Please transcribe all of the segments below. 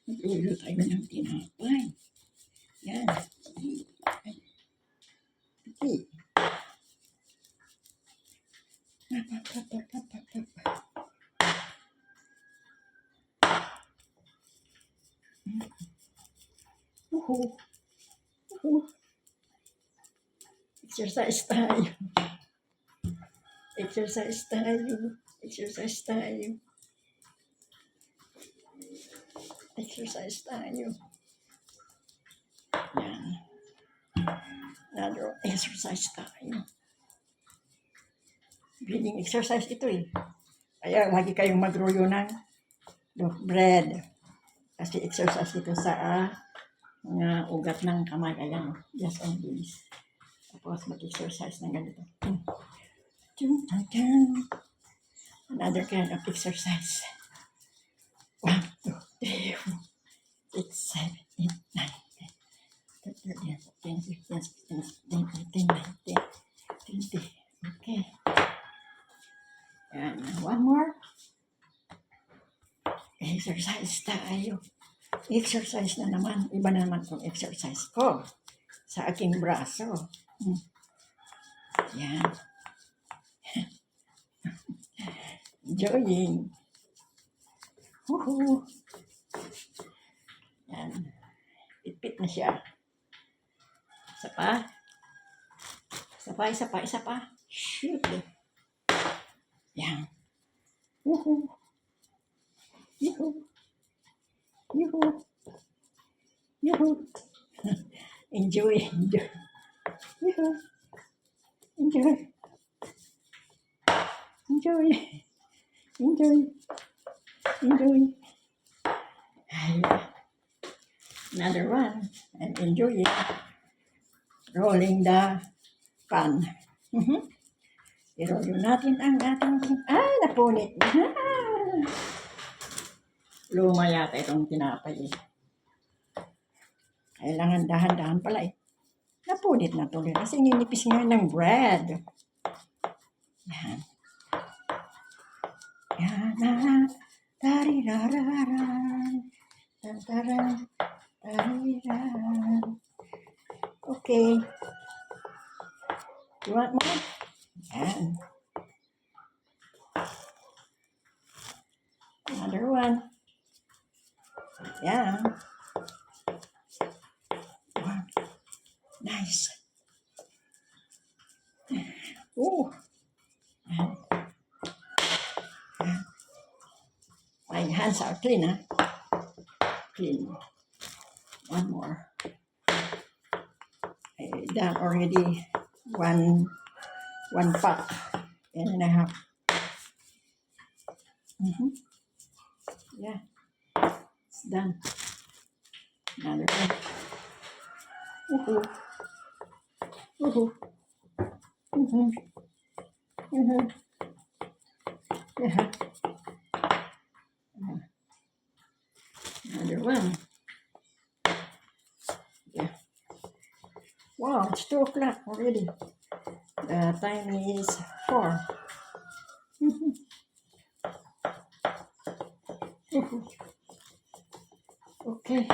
Magluto tayo ng tinapay. Yan. Piti. Exercise tayo. Exercise tayo. Exercise tayo. Exercise tayo. Yan. Another exercise tayo. Breathing exercise ito eh. Kaya lagi kayong magruyo ng bread. Kasi exercise ito sa mga ugat ng kamay. Ayan, just on this. Tapos mag-exercise ng ganito. Another kind of exercise. 1, 2, 3, 4, 6, 7, 8, 9, 10, 11, 12, 13, 14, 15, 16, 17, 18, 19, 20. Okay. And one more. Exercise tayo. Exercise na naman. Iba na naman itong exercise ko sa aking braso. Yan. Enjoying. Woohoo. Yan. Pit-pit na siya. Isa pa. Isa pa, isa pa, isa pa. Shoot. Yan. Woohoo. Yuhu. Yuhu. Yuhu. Enjoy. Enjoy. Yuhu. Enjoy. Enjoy. Enjoy. Enjoy. Another one. I'm enjoying rolling the pan. I-roll natin ang ating... napunit. Luma yata itong tinapay eh. Kailangan dahan-dahan pala eh. Napunit na tuloy. Kasi ninipis nga ng bread. Yan. Yan. Tariraran. Tantaran. Tariraran. Okay. You want more? Yan. Another one. Yan. Wow. Nice. Ooh. Yan. Yan. My hands are clean, huh? Clean. One more. I done already one pot and a half. Yeah, it's done. Another one. Woohoo. Woohoo. Yeah. Another one. Yeah. Wow, it's 2 o'clock already. The time is 4. Okay.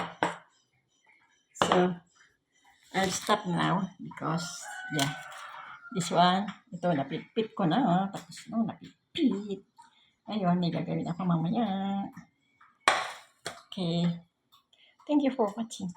So, I'll stop now because, yeah. This one, ito, napit-pit ko na. Tapos, napit-pit. Ayun, may gagawin ako mamaya. Okay. Thank you for watching.